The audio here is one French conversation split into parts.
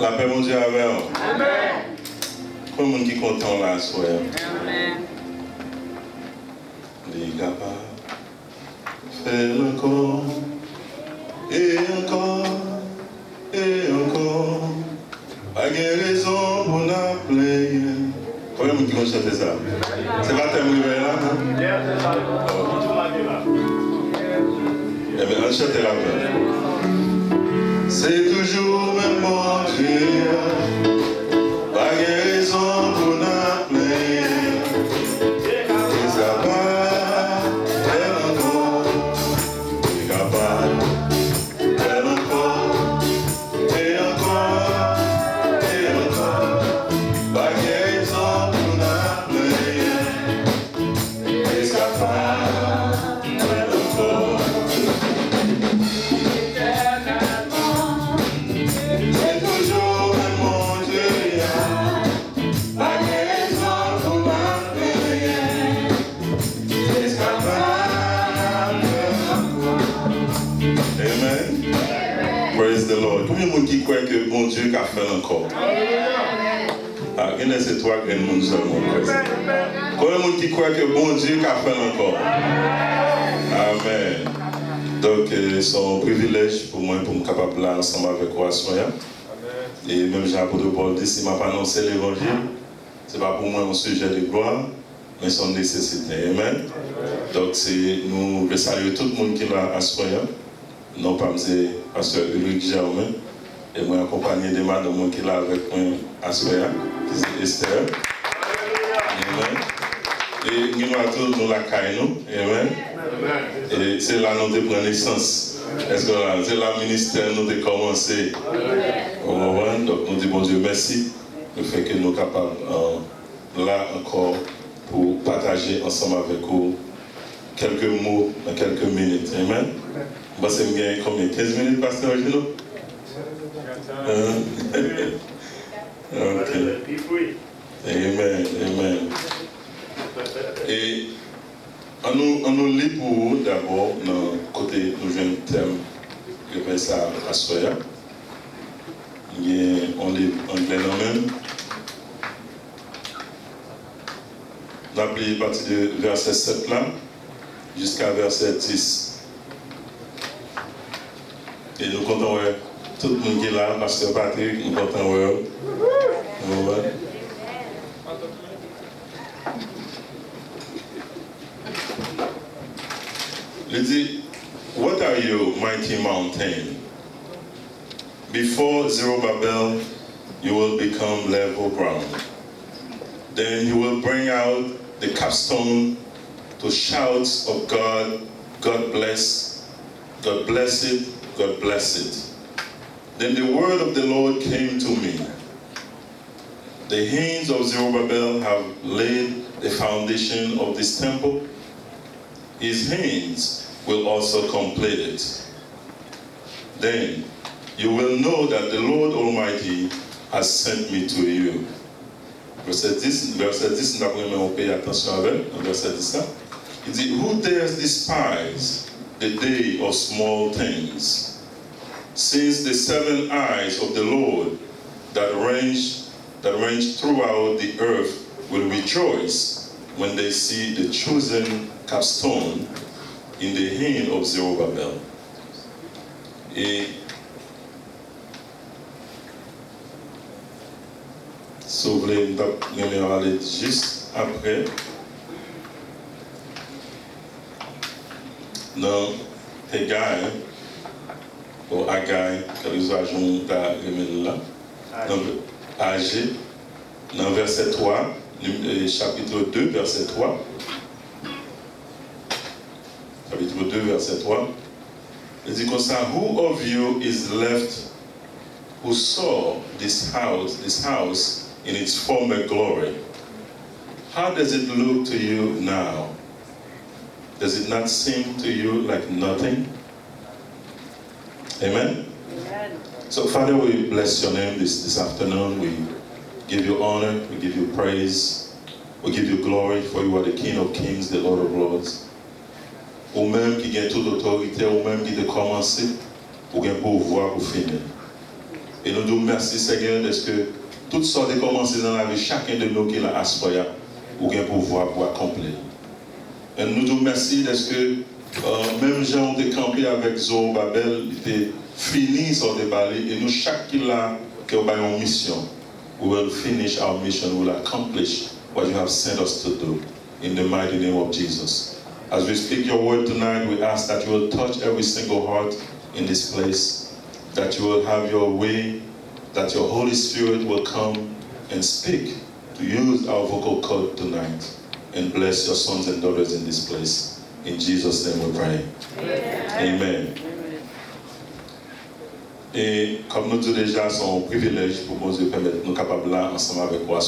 La paix, mon Dieu, avec vous. Amen. Pour le monde qui est content là, soir. Amen. Les capables, faire encore, et encore, et encore. Pas de raison pour n'appeler. Combien de monde qui vont chanter ça? C'est pas terminé là, non? Eh bien, on chante la paix. C'est toujours même bon Dieu. Pas de raison pour n'appeler. Combien de monde qui croit que bon Dieu a fait encore? Ah, il y a ces trois grands monde seulement. Combien de monde qui croit que bon Dieu a fait encore? Amen. Donc, c'est un privilège pour moi pour me capable là ensemble avec vous à soir. Et même Jean-Apôtre Paul dit, si je n'ai pas annoncé l'évangile, ce n'est pas pour moi un sujet de gloire, mais son nécessité. Amen. Donc, nous saluons tout le monde qui est là à soir. Non pas M. Pasteur Ulrich Germain, et moi accompagné de madame qui est là avec moi à Soya, qui est Esther. Amen. Et nous avons tous la caille, amen. Et c'est là nous avons pris naissance. Est-ce que c'est là le ministère nous avons commencé? Amen. Donc nous disons bon Dieu merci, le fait que nous sommes capables là encore pour partager ensemble avec vous quelques mots dans quelques minutes. Amen. Moi, c'est bien combien? 15 minutes, pasteur Gino? Ok. Amen, amen. Et on nous lit pour vous d'abord, dans le côté nous jeunes thème, que ça à Soya. On lit anglais même. On a pris partie de verset 7 là, jusqu'à verset 10. Et nous comptons tout le monde qui est là, Pasteur Patrick, nous comptons il dit, what are you, mighty mountain? Before Zerubbabel, you will become level ground. Then you will bring out the capstone to shouts of God, God bless, God bless it, God bless it. Then the word of the Lord came to me. The hands of Zerubbabel have laid the foundation of this temple. His hands will also complete it. Then you will know that the Lord Almighty has sent me to you. Verset 10, nous avons payé attention avec, verset 10. Il dit, who dares despise the day of small things? Since the 7 eyes of the Lord that range throughout the earth will rejoice when they see the chosen capstone in the hand of Zerubbabel. Et si vous voulez, nous aller juste après. Dans Haggai, ou Haggai, que nous ajoutons là, dans AG, dans verset 3, chapitre 2, verset 3. Chapitre 2, verset 3. Il dit comme ça, who of you is left who saw this house in its former glory? How does it look to you now? Does it not seem to you like nothing? Amen? Amen. So, Father, we bless your name this afternoon. We give you honor, we give you praise, we give you glory, for you are the King of kings, the Lord of lords. Ou même qui gagne toute autorité, ou même qui a commencé, ou gagne pouvoir pour finir. Et nous disons merci Seigneur, parce que toutes sortes de commencer dans la vie, chacun de nous qui est là à ce moment, ou bien pouvoir pour accomplir. Et nous disons merci parce que même gens ont campé avec Zorobabel, il était fini sur des balais, et nous, chaque qui là, qui a une mission, we will finish our mission, we will accomplish what you have sent us to do. In the mighty name of Jesus. As we speak your word tonight, we ask that you will touch every single heart in this place, that you will have your way, that your Holy Spirit will come and speak, to use our vocal cord tonight, and bless your sons and daughters in this place. In Jesus' name we pray. Amen. Amen. Et comme nous disons déjà, c'est un privilège pour nous de permettre nous capables là ensemble avec vous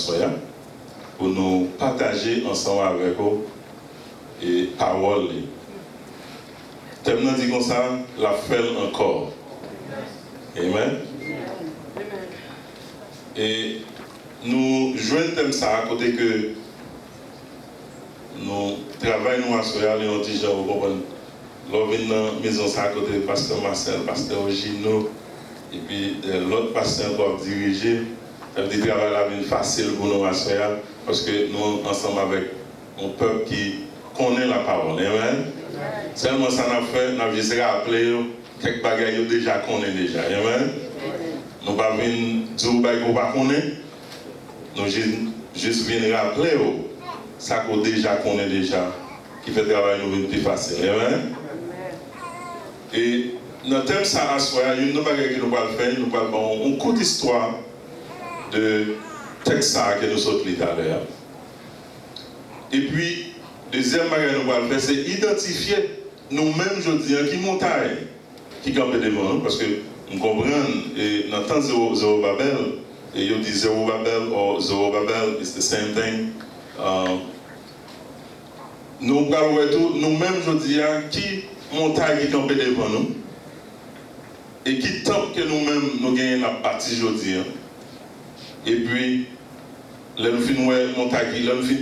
pour nous partager ensemble avec vous et parole. Thème nous dit comme ça, la fête encore. Amen. Et nous jouons thème ça à côté que nous travaillons à Soya, et on dit genre, vous comprenez, l'on vient dans la maison ça à côté de pasteur Marcel, pasteur Gino, et puis l'autre pasteur doit diriger. Ça veut dire que le travail est facile pour nous à Soya, parce que nous, ensemble avec un peuple qui connaît la parole. Amen. Seulement ça n'a fait, nous avons juste rappelé quelques bagages déjà connaît déjà. Amen. Nous ne pas venir dire que nous ne connaissons pas. Nous juste venir rappeler ça qu'on déjà connaît déjà, qui fait travail nous plus facile. Amen. Et notre thème ça à soi, il y a une bagaille que nous allons faire, nous allons une courte histoire de texte que nous sommes tout à l'heure. Et puis, deuxième bagaille que nous allons faire, c'est identifier nous-mêmes, je dis, qui montagne, qui campe devant nous, parce que nous comprenons, et dans le temps de Zorobabel, et il dit Zorobabel ou Zorobabel, it's the same thing. Nous allons voir tout, nous-mêmes, je dis, qui montagne qui campe devant nous, et qui temple que nous-mêmes, nous gagnons la partie, je dis. Et puis, là, nous finissons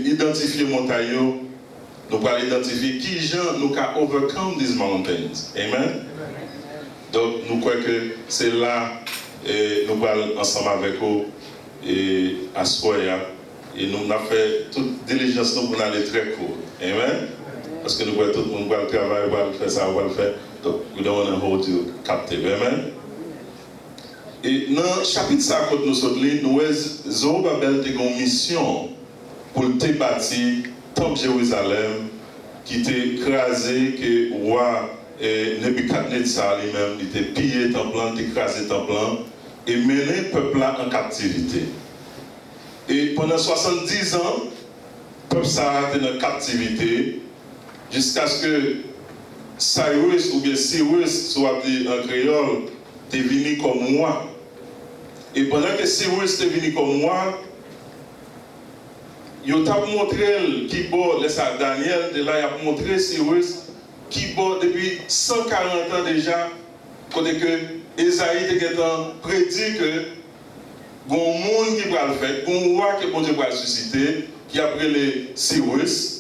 identifier montagne, nous allons identifier qui gens nous can overcome these mountains. Amen. Donc, nous croyons que c'est là, et nous allons ensemble avec vous, et à Soya, et nous avons fait toute diligence pour aller très court. Amen. Parce que nous voyons tout le monde va le travail, va le faire ça, va le faire. Donc, we don't want to hold you captive. Amen. Et dans le chapitre 5, nous sommes Zorobabel a une mission pour te bâtir le temple de Jérusalem qui était écrasé, que le roi Nebuchadnezzar lui-même, il était pillé le temple, il était écrasé le temple et mené le peuple en captivité. Et pendant 70 ans, le peuple s'est été en captivité jusqu'à ce que Cyrus, ou bien Cyrus, soit dit en créole, est venu comme moi. Et pendant que Cyrus est venu comme moi, il a montré qui bon, Daniel, de là, il a montré Cyrus qui bon depuis 140 ans déjà, côté que Esaïe a prédit que il y a un monde qui va le faire, il y a un roi que bon Dieu va susciter, qui a appelé Cyrus.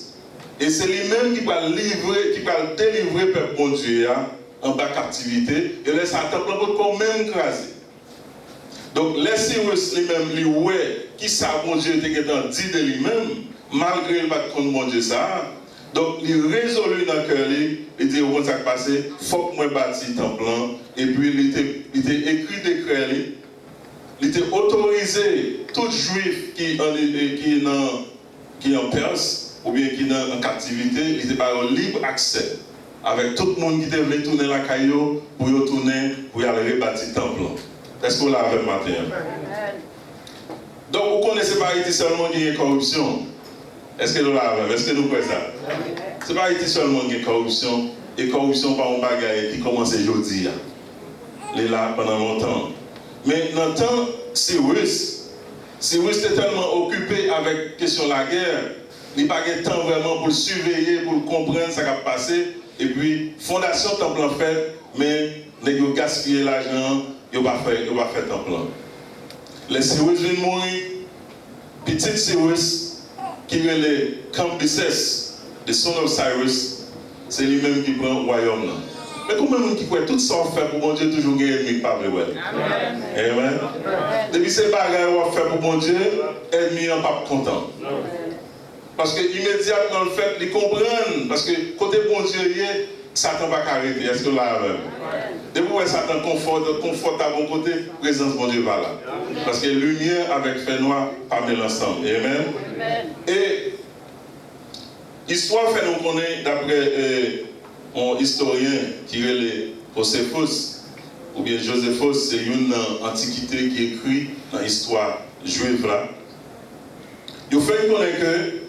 Et c'est lui-même qui va livrer, qui va délivrer le peuple bon Dieu en bas captivité. Et là, ça temple quand même écrasé. Donc, les Cyrus lui-même, lui, ouais, qui savent mon Dieu était dit de lui-même, malgré le battre contre mon Dieu ça. Donc, il résolu dans le cœur, il dit, où ça passé, il faut que moi bâti le temple. Et puis, il était écrit décret, il était autorisé, tout juif qui est en Perse, ou bien qui est en captivité, il était par un libre accès. Avec tout le monde qui devait tourner la caillou, pour y tourner, pour y aller rebâtir le temple. Est-ce que vous l'avez matin? Donc, vous connaissez pas Haïti seulement qui y a corruption. Est-ce que nous l'avons? Est-ce que nous croyons ça? Ce n'est pas Haïti seulement qui y a corruption. Et corruption par un bagage qui commence aujourd'hui. Il est là pendant longtemps. Mais dans le temps, Cyrus était tellement occupé avec la question de la guerre. Il n'a pas eu le temps vraiment pour surveiller, pour comprendre ce qui a passé. Et puis, fondation temple en fait, mais il a gaspillé l'argent, il n'a pas fait temple. Les Cyrus viennent mourir. Petit Cyrus, qui est le Cambyses, the son of Cyrus, c'est lui-même qui prend le royaume. Mais combien de monde qui croit tout ça fait pour bon Dieu toujours gagner ennemi pas vrai? Amen. Depuis ces bagages qu'on fait pour bon Dieu, ennemi n'est pas content. Parce que immédiatement le fait, ils comprennent. Parce que côté bon Dieu, Satan va arrêter. Est-ce que là, depuis que Satan conforte à bon côté, présence bon Dieu va là. Parce que lumière avec fait noir, pas mêler ensemble. Amen. Et l'histoire fait nous connaître d'après un historien qui est le Joséphus, ou bien Joséphus, c'est une antiquité qui est écrite dans l'histoire juive là. Il fait connaître que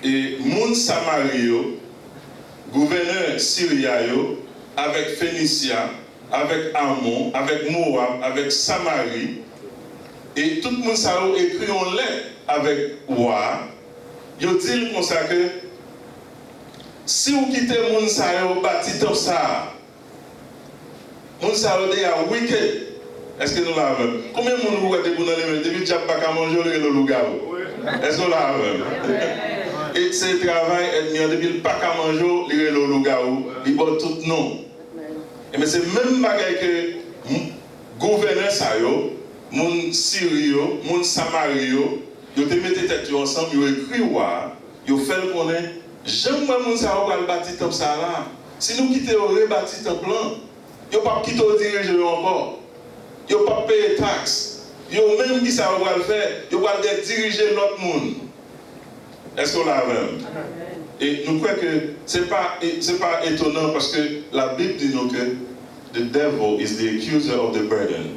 et moun Samario, gouverneur Syria, avec Phénicia, avec Ammon, avec Moab, avec Samarie, et tout le monde a écrit en lettre avec roi. Il dit comme ça que si vous quittez moun Sao, bâti comme ça, moun Sao est wicked. Est-ce que nous l'avons? Combien de monde vous avez dans les mains depuis que vous n'avez pas mangé le loup-garou? Est-ce que nous l'avons? Et ce travail, depuis le pas qu'à manger, il le loup-garou, il porte tout non. Mais c'est même bagaille que gouverneur Sayo, mon Syrio, mon Samario, ils ont mis les têtes ensemble, ils ont écrit ils ont fait le connaître. J'aime moi mon Sayo va le bâtir comme ça là. Si nous quittons le bâtir temple, ils n'ont pas quitté le dirigeant encore. Ils n'ont pas payé taxes. Ils ont même dit ça va le faire. Ils vont diriger l'autre monde. Est-ce qu'on l'a même? Et nous croyons que ce n'est pas étonnant parce que la Bible dit nous que the devil is the accuser of the brethren.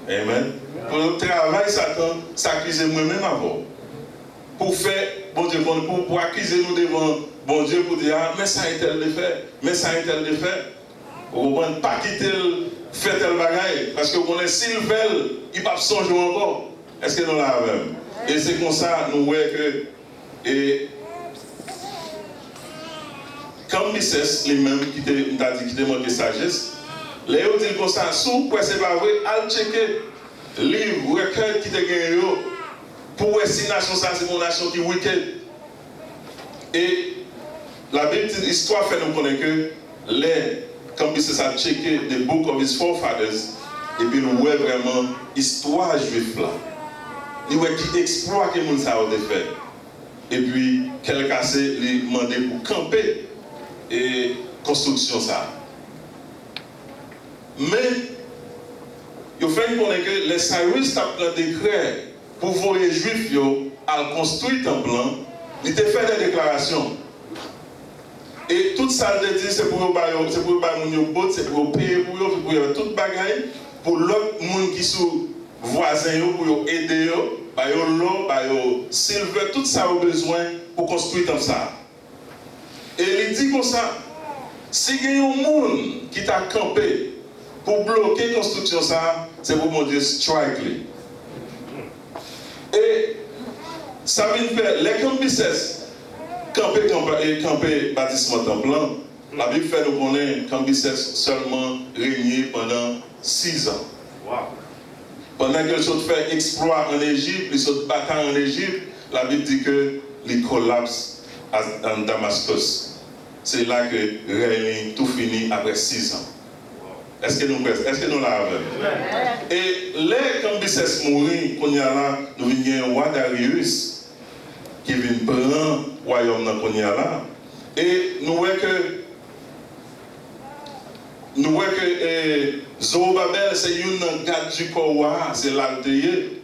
Amen. Pour le travail, Satan s'accuse moi-même avant. Pour faire, bon Dieu, pour accuser nous devant bon Dieu, pour dire, ah, mais ça a été le fait, mais ça a été le fait. Vous ne pas quitter faire tel bagaille. Parce que vous connaissez, s'il fait, il ne va pas songer encore. Est-ce que nous l'avons? Et c'est comme ça, nous voyons que. Et quand Misses, lui-même, qui t'a dit qu'il demande de sagesse, les autres disent comme ça, sous quoi c'est pas vrai, allez checker livre, recueil qui t'a gagné, pour voir si nation ça, c'est une nation qui est wicked. Et la Bible dit, l'histoire fait nous connaître que quand Misses a checké the book of his forefathers, et puis nous voyons vraiment l'histoire juive là. Nous voyons qui exploit que nous avons fait. Et puis, quelqu'un lui demandé pour camper et construction ça. Mais, il faut connaître que les Cyrus ont pris un décret pour voir les Juifs à construire un plan, ils ont fait des déclarations. Et tout ça, dit, c'est pour eux, c'est pour eux, c'est pour payer pour eux, pour eux, tout bagaille, pour l'autre monde qui sont voisins, pour aider eux. S'il veut tout ça au besoin pour construire comme ça. Et il dit comme ça, si il y a un monde qui t'a campé pour bloquer la construction ça, c'est pour mon Dieu strike. Et ça vient faire, les Cambyses, camper bâtiment temple, la Bible fait nous connaître Cambyses seulement régné pendant 6 ans. Wow. Pendant qu'ils sont fait exploit en Égypte, ils sont bataille en Égypte, la Bible dit que les collapsent en Damascus. C'est là que Rémi tout fini après 6 ans. Est-ce que nous l'avons? Et les Cambyses mourir, qu'on y a là, nous venons un roi Darius qui vient prendre le royaume dans qu'on y a là. Et nous voyons que Zorobabel, c'est une garde du corps, c'est l'altéier.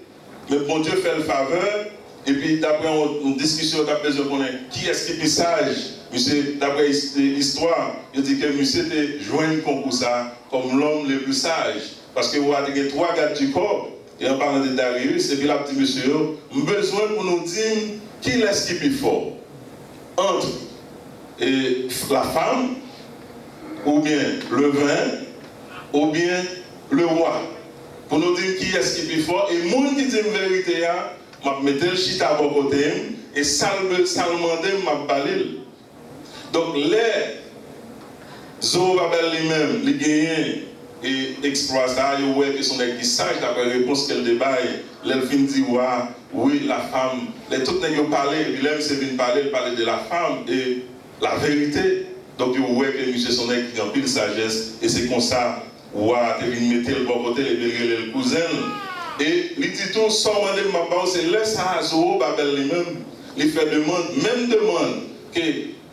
Mais bon Dieu fait le faveur. Et puis d'après une discussion, on a besoin de connaître qui est-ce qui est sage. Monsieur, d'après l'histoire, il dit que monsieur était joint pour ça comme l'homme le plus sage. Parce que vous avez 3 gardes du corps. Et en parlant de Darius, et puis là, petit monsieur, nous avons besoin pour nous dire qui est-ce qui est plus fort. Entre la femme, ou bien le vin, ou bien le roi. Pour nous dire qui est-ce qui est plus fort. Et les gens qui disent la vérité, je vais mettre le chita à mon côté et salmander, je vais baler. Donc, les Zorobabel lui-même, les gagnants et exploit ça, ils sont des sages d'après la réponse qu'elle débaille. L'elfine dit, oui, la femme, les toutes n'ont parlé, et puis là, c'est venu parler de la femme et la vérité. Donc, vous voyez que monsieur son qui a pile sagesse, et c'est comme ça, ouah, tu viens mettre le bon côté, le cousin. Et il dit tout, sans demander ma part, c'est laisse à Zoro, Babel lui-même, il fait demande, même demande, que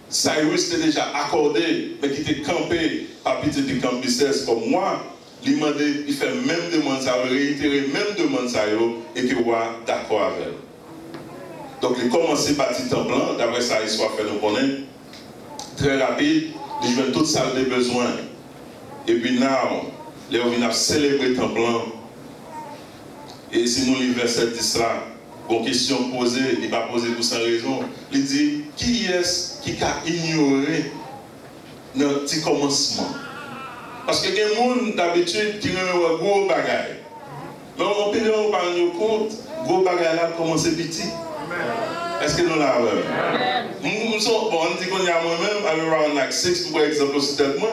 Cyrus était déjà accordé, mais qui était campé par petit de Cambyses comme moi, il fait même demande, ça réitérer même demande, ça, et que ouah, d'accord avec elle. Donc, il commence à bâtir un plan, d'après ça, il soit fait nous connaître. Très rapide, il joue toute salle de besoins. Et puis, now, les on vient célébrer un plan. Et si nous lisons verset 10 là, une question posée, il va poser pour sans raison. Il dit, qui est-ce qui a ignoré notre petit commencement? Parce qu'il y a des gens d'habitude qui ont un gros bagage. Mais on peut nous parler compte, gros bagage là commence petit. Est-ce que nous l'avons? Bon, on dit qu'on y a moi-même, I'm around like 6, pour exemple, c'est moi.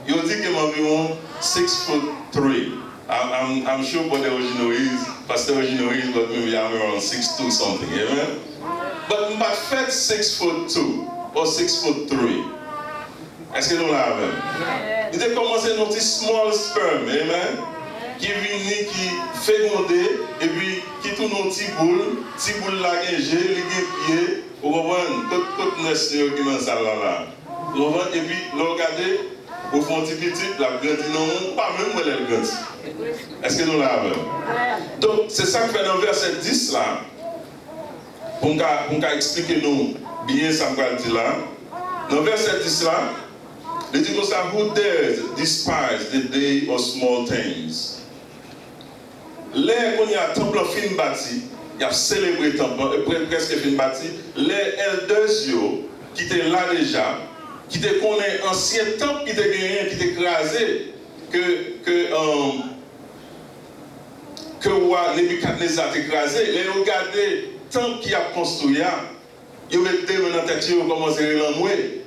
Il dit que environ 6'3". I'm sure what the original is, Pastor original is, but maybe I'm around 6'2" something, amen? But my fat 6'2" or 6'3". Est-ce que nous l'avons? Il a commencé notre small sperm, amen? Qui vient, qui fécondé, et puis qui tourne nos petits boules là, qui est les pieds, vous comprenez? Tout n'est qui dans ça là. Vous comprenez? Et puis, vous regardez, au fond, petit, la grandit, non, pas même où elle grandit. Est-ce que nous l'avons? Donc, c'est ça que fait dans le verset 10 là, pour qu'on explique nous bien ça qu'on dit là. Dans le verset 10 là, il dit comme ça, who dares despise the day of small things? Les qu'on y a temple fin bâti, il a célébré temple presque fin bâti. Les elders qui étaient là déjà, qui étaient connaissent ancien temple qui était gagné, qui était écrasé, que roi Nebuchadnezzar a écrasé. Les regardez temple qui a construit, ils ont été dans la tête, ils ont commencé à l'enlever.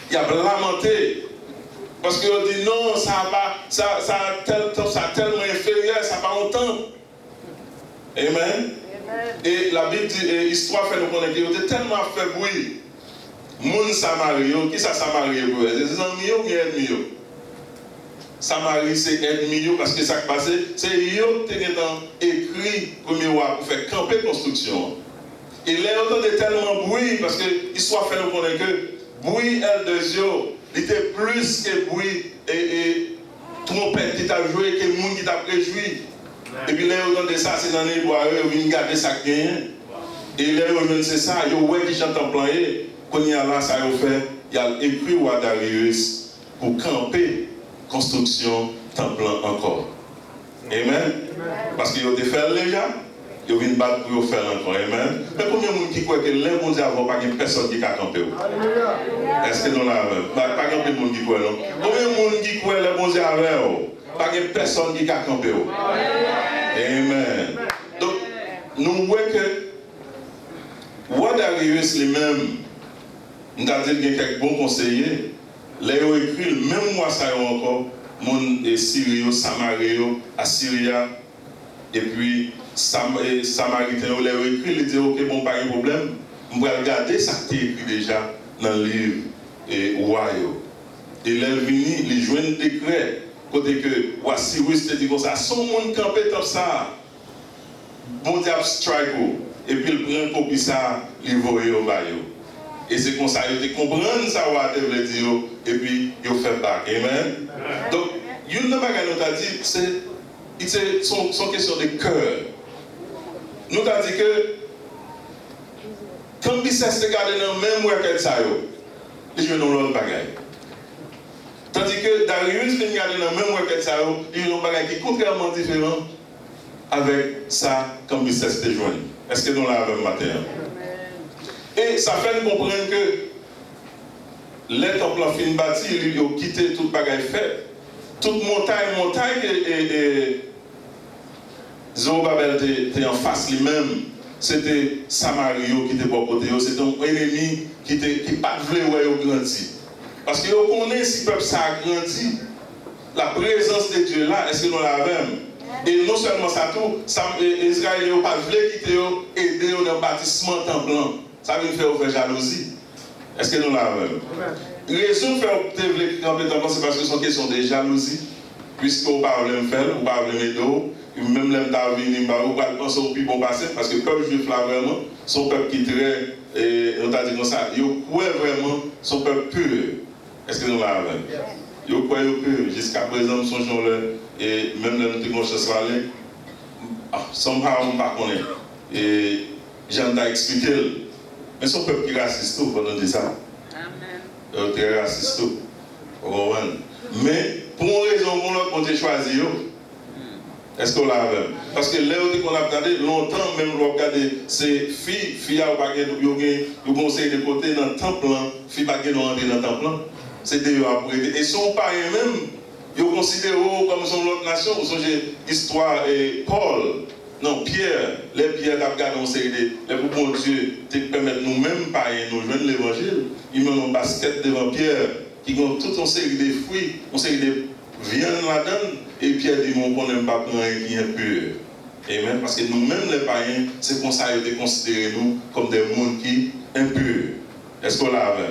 Il a lamenté. Parce qu'ils ont dit non, ça a tellement inférieur, ça n'a pas longtemps. Amen. Et la Bible dit, l'histoire fait nous connaître qu'ils ont tellement fait bruit. Moun Samarie, qui ça Samarie? C'est amis ou bien ennemis? Samarie, c'est ennemi parce que ça qui passe, c'est eux qui ont écrit premier roi pour faire camper construction. Et là, ils ont tellement bruit parce que l'histoire fait nous connaître que bruit L2, il était plus que bruit et trompette qui t'a joué, que le monde qui t'a réjoui. Et puis là, ils ont dit ça, c'est dans les bois, ils viennent garder ça qui est. Et là, ils ont dit ça, ils ont dit qu'ils ont employé. Quand il y a là, ça ils ont fait, il a écrit roi Darius pour camper construction temple encore. Amen. Parce qu'ils ont fait déjà. Ils viennent battre pour faire encore. Amen. Mais combien de gens qui croient que les bons dieux n'ont pas personne qui a campé? Est-ce que nous l'avons? Pas de monde qui croit, non? Combien de gens qui croient que les bons dieux n'ont pas personne qui a campé? Amen. Donc, nous voyons que Roi Darius lui-même, nous avons dit qu'il y a quelques bons conseillers. Là, ils ont écrit, même moi, ça y est encore, mon Syrie, Samarie, Assyria, et puis Samaritain, ils ont écrit, ils disent, ok, bon, pas de problème, on va regarder ça qui est écrit déjà dans le livre et roi. Et là, ils viennent, ils jouent un décret, côté que voici, oui, c'est dit comme ça, son monde campé comme ça, bon diable strike, et puis il prend une copie ça, il voit au bail. Et c'est comme ça, ils comprennent ça, et puis ils font back. Amen. Donc, une de nous a dit, c'est son question de cœur. Nous a dit que, quand Bissès se garde dans le même work ça, il joue dans l'autre bagaille. Tandis que Darius se garde dans le même work ça, il joue dans un bagaille qui est contrairement différent avec ça, quand Bissès se joint. Est-ce que nous l'avons matin? Et ça fait nous comprendre que les temples fin bâtis, ils ont quitté toute bagaille fait. Toute montagne et Zorobabel était en face lui-même. C'était Samarie qui était pour côté. C'était un ennemi qui ne pas voulu voir grandir. Parce que vous connaissez si le peuple ça a grandi, la présence de Dieu là, est-ce que nous l'avons? Et non seulement ça tout, Israël n'a pas voulu quitter, aider dans le bâtiment temple. Ça veut faire jalousie. Est-ce que nous l'avons? raison faire opter les compétences, c'est parce que c'est une question de jalousie. Puisque vous parlez de faire, vous parlez de dos, même les gens qui viennent, vous parlez penser au plus bon passé, parce que le peuple juif là vraiment, son peuple qui est très, on t'a dit comme ça, il croit vraiment son peuple pur. Est-ce que nous l'avons? Il croit pur. Jusqu'à présent, nous songeons là, et même les gens qui ont chance d'aller, somehow on ne connaît pas. Et j'en ai expliqué, mais son peuple qui est raciste, vous pouvez dire ça. Amen. Très raciste. Mais pour une raison ou l'autre, on a choisi. Est-ce qu'on l'a vu? Parce que là où on a regardé, longtemps, même on a regardé ces filles qui ont conseillé de côté dans le temple, filles qui ont entré dans le temple. C'était eux après. Et son père même, ils ont considéré comme son autre nation. Vous savez, l'histoire et Paul, non, Pierre, les Pierre qui ont regardé, on s'est aidé. Les bon Dieu te permettent nous-mêmes, païens, nous joindre l'évangile. Ils mettent un basket devant Pierre, qui ont toute une série de fruits, une série de viande là-dedans. Et Pierre dit, on n'aime pas prendre un qui est pur. Amen. Parce que nous-mêmes, les païens, c'est pour ça qu'ils considèrent nous comme des mondes qui sont impurs. Est-ce qu'on l'a vu?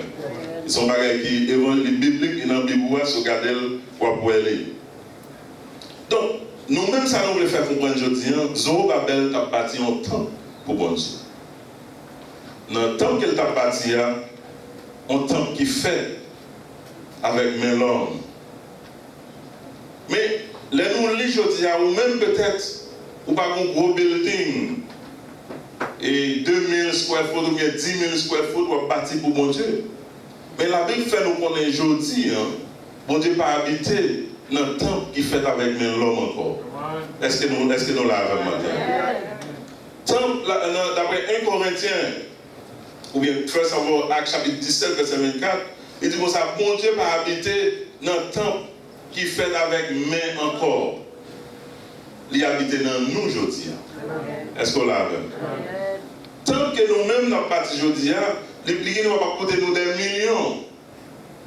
Ils sont bagages qui évoluent bibliques et dans la Bible, sur garder quoi pour aller. Donc, nous-mêmes, ça nous voulons faire comprendre aujourd'hui, Zorobabel t'a bâti un temple pour bon Dieu. Dans le temple qu'elle t'a bâti, un temple qui fait avec mes l'homme. Mais, les nous lisons aujourd'hui, ou même peut-être, ou pas un gros building, et 2000 square foot ou bien 10 000 square foot, ou bâti pour bon Dieu. Mais la Bible fait nous connaître aujourd'hui, bon Dieu pas habité dans le temple qui fait avec l'homme encore. Est-ce que nous l'avons demandé? Temple, d'après 1 Corinthiens, ou bien First of all, Actes chapitre 17, verset 24, il dit comme ça, bon Dieu pas habité dans le temple qui fait avec main encore. Il habite dans nous aujourd'hui. Est-ce qu'on l'a vu? Tant que nous-mêmes n'avons pas dit aujourd'hui, les pliés ne vont pas coûter nous des millions.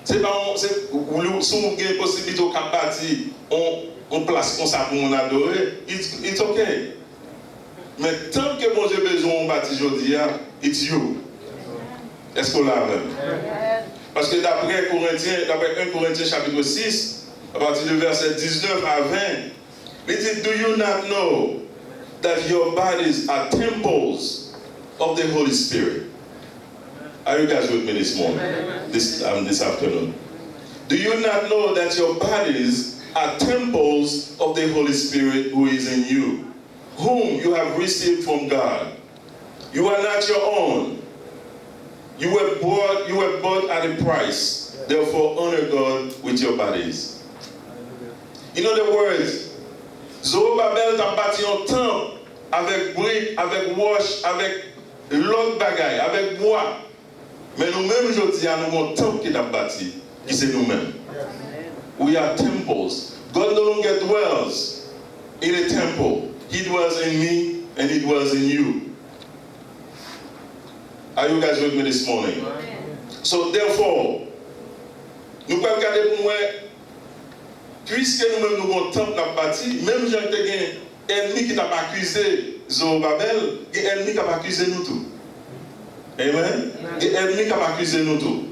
C'est pas, si vous avez une possibilité au cap bâti, on place comme ça pour nous adorer, it's ok. Mais tant que bon Dieu besoin de bâtir aujourd'hui, it's you. Est-ce qu'on l'a vu? Parce que d'après 1 Corinthiens chapitre 6, à partir du verset 19 à 20, il dit, do you not know that your bodies are temples of the Holy Spirit? Are you guys with me this morning? This afternoon? Do you not know that your bodies are temples of the Holy Spirit who is in you, whom you have received from God? You are not your own. You were bought at a price. Therefore, honor God with your bodies. In other words, Zorobabel t'a bâti un temple avec briques, avec roche, avec l'autre bagaille, avec bois. Mais nous-mêmes, aujourd'hui, nous avons un temple qui t'a bâti, qui c'est nous-mêmes. We are temples. God no longer dwells in a temple. He dwells in me and He dwells in you. Are you guys with me this morning? So therefore, nous pouvons regarder pour moi, puisque nous-mêmes nous avons un temple à bâti, même si j'ai un ennemi qui n'a pas accusé Zorobabel, il y a un ennemi qui n'a pas accusé nous tous. Amen? Il y a un ennemi qui n'a pas accusé nous tous.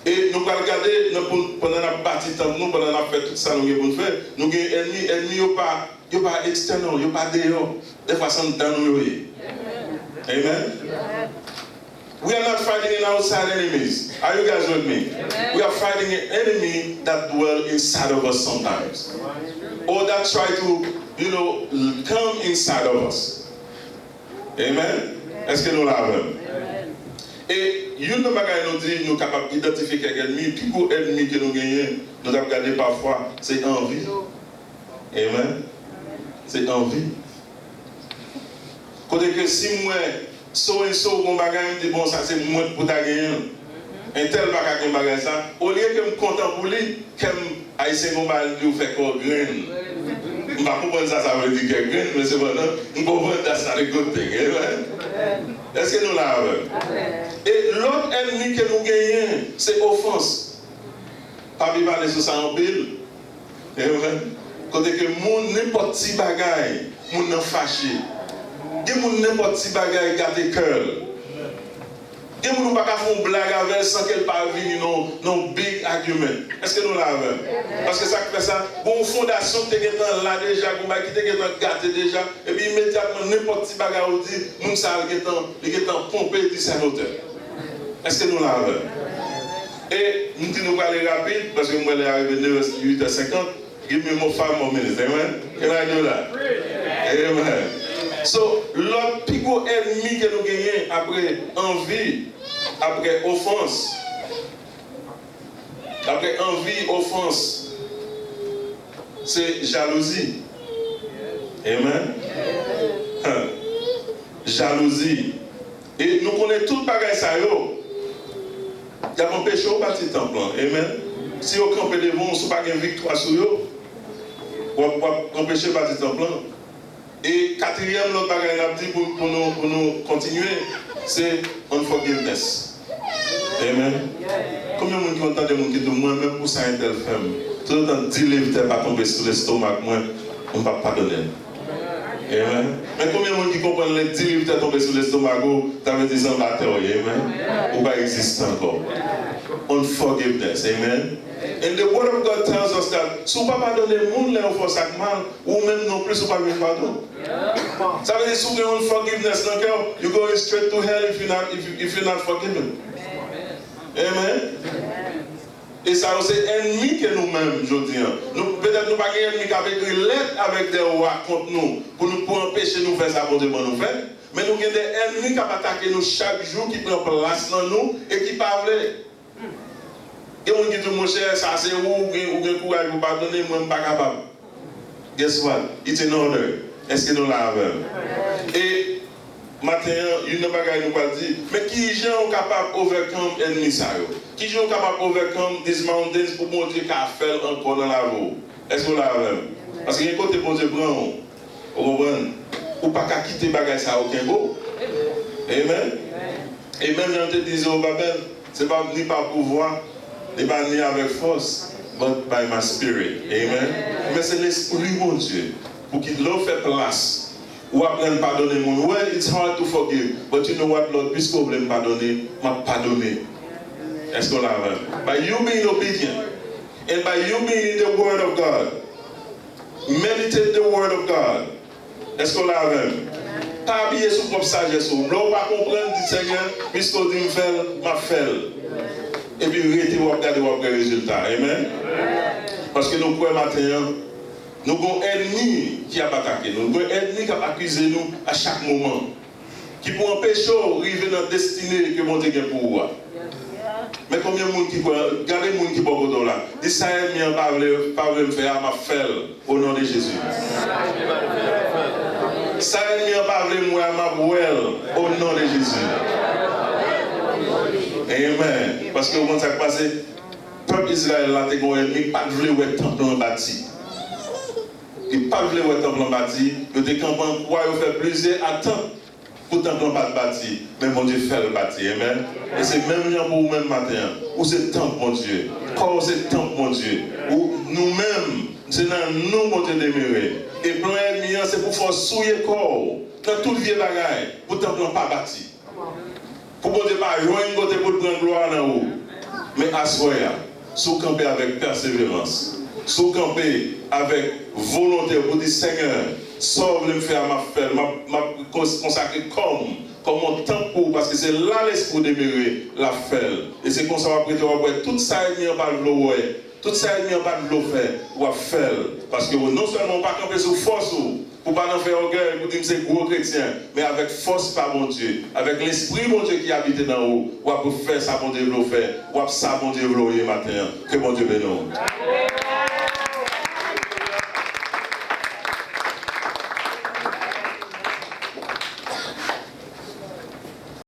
Et nous pouvons regarder, pendant qu'on a bâti le temple, pendant qu'on a fait tout ça, nous avons fait, nous avons un ennemi, il n'est pas extérieur, il n'est pas dehors. Des fois, c'est dans nous. Amen? We are not fighting an outside enemies. Are you guys with me? Amen. We are fighting an enemy that dwell inside of us sometimes. Or that try to, come inside of us. Amen? Est-ce que nous l'avons? Et une de bagaille nous dit, nous sommes capables d'identifier quelques ennemis. Le plus gros ennemi que nous gagnons, nous avons regardé parfois, c'est envie. Amen? C'est envie. Quand que si moi, so et so, mon bagage, dit bon, ça c'est moi pour ta gagner. Un tel bagage, mon bagage, ça, au lieu que je me content pour lui, comme Haïtien, mon bagage, lui fait quoi, graine. Je ne sais pas pourquoi ça veut dire que graine, mais c'est vraiment, je comprends que ça c'est good thing. Est-ce que nous l'avons? Et l'autre ennemi que nous gagnons, c'est offense. Pas bien parler sur ça en pile. Quand que mon n'importe qui bagage, mon n'a fâché. Il y a n'importe qui bagaille garder cœur. Et nous ne pouvons pas faire une blague avec sans qu'elle parvienne non big argument. Est-ce que nous l'avons? Parce que ça fait ça, bon fondation qui est là déjà, qui est gâté déjà, et puis immédiatement n'importe qui bagarre ou dit, nous ça il est en pompé du sénateur. Est-ce que nous l'avons? Et nous disons aller rapide parce que moi je suis arrivé à 8h50. Give me more 5 more minutes. Amen. Can I do that? Amen. So, l'autre plus gros ennemi que nous gagnons après envie, après offense, c'est jalousie. Amen. Jalousie. Et nous connaissons tout bagaille ça. Il y a un péché au bâti temple. Amen. Si vous campez devant, vous n'avez pas de victoire sur eux, vous empêchez le bâti temple. Et quatrième, l'autre bagaille pour nous continuer, c'est unforgiveness. Amen. Combien de gens qui entendent des gens qui disent moi-même pour ça, un tel femme, tout le temps, 10 livres ne pas tomber sur l'estomac, moi, on ne va pas pardonner. Amen. Mais combien de gens qui comprennent les 10 livres qui tombent sur l'estomac, ça veut dire en bataille, amen. Ou pas exister encore. Unforgiveness, amen. And the word of God tells us that si vous ne pardonnez pas les gens qui font ça mal, ou même non plus, vous ne pouvez pas pardonner. Ça veut dire que si vous avez unforgiveness dans le cœur, you're going straight to hell if you're not forgiven. Amen. Et ça, c'est ennemi que nous-mêmes, je dis. Peut-être nous pas ennemi qui avec une lettre avec des rois contre nous, pour empêcher nous de faire ça pour nous faire. Mais nous avons des ennemis qui attaquent nous chaque jour, qui prennent place dans nous et qui parlent. Et on dit, mon cher, ça c'est où, ou courage pour pardonner, moi je ne suis pas capable. Guess what? It's in order. Est-ce que nous l'avons? Et maintenant, il n'y a pas de nous pas dire, mais qui sont capables d'overcome l'ennemi ça? Qui sont capables d'overcome these mountains pour mon Dieu qui a fait encore dans la roue? Est-ce que nous l'avons? Parce qu'il y a un côté pour Dieu prendre, vous comprenez? Ou pas qu'à quitter bagage ça aucun go. Amen. Et même quand je te disais au Babel, ce n'est pas ni par pouvoir, ni avec force, but by my spirit. Amen. Mais c'est l'esprit mon Dieu pour qu'il leur fait place. Ou apprendre à pardonner mon. Well, it's hard to forgive, but you know what, Lord, puisque vous voulez me pardonner, m'a pardonné. Est-ce qu'on l'a vu? By you being obedient, and by you being in the Word of God, meditate the Word of God. Est-ce qu'on l'a vu? Pas habiller sous propre sagesse. L'on va comprendre du Seigneur, puisqu'on dit me faire, m'a fait. Et puis, arrêtez de regarder les résultats. Amen. Parce que nous croyons maintenant, nous avons un ennemi qui a attaqué nous. Nous avons un ennemi qui a accusé nous à chaque moment. Qui pour empêcher d'arriver dans la destinée que mon Dieu a pour vous. Mais combien de monde qui peut, regardez les gens qui peuvent là. Dis ça, il ne pas me faire, ma faire au nom de Jésus. Ça, il ne pas me faire, ma well au nom de Jésus. Amen. Parce que comment ça se passe, le peuple Israël là, il n'a pas voulu voir le temple en bâti. Il n'a pas voulu voir le temple en bâti. Il a campé quoi, il fait plusieurs attentes pour le temple en bâti. Mais mon Dieu fait le bâti. Amen. Et c'est même pour vous-même matin. Où c'est le temple, mon Dieu. Corps, c'est le temple, mon Dieu. Où nous-mêmes, c'est dans nous, mon Dieu, demeuré. Et plan ennemi, c'est pour faire souiller le corps. Dans tout le vieux bagaille, pour le temple pas bâti. Pour ne pas jouer côté pour prendre gloire dans haut. Mais assoya, sous camper avec persévérance, sous camper avec volonté pour dire Seigneur, sauve le faire ma fête, m'a consacré comme mon temps pour, parce que c'est là l'esprit demeurer la fête. Et c'est comme ça qu'on va prêter tout ça il n'y a pas de l'eau, tout ça il n'y a pas de l'eau fait, ou à faire. Parce que non seulement pas camper sous force, pour ne pas en faire orgueil, pour dire que c'est gros chrétien, mais avec force par mon Dieu, avec l'esprit mon Dieu qui habite d'en haut, ou pour faire ça mon Dieu le faire, ou ça mon Dieu le matin, que mon Dieu bénisse.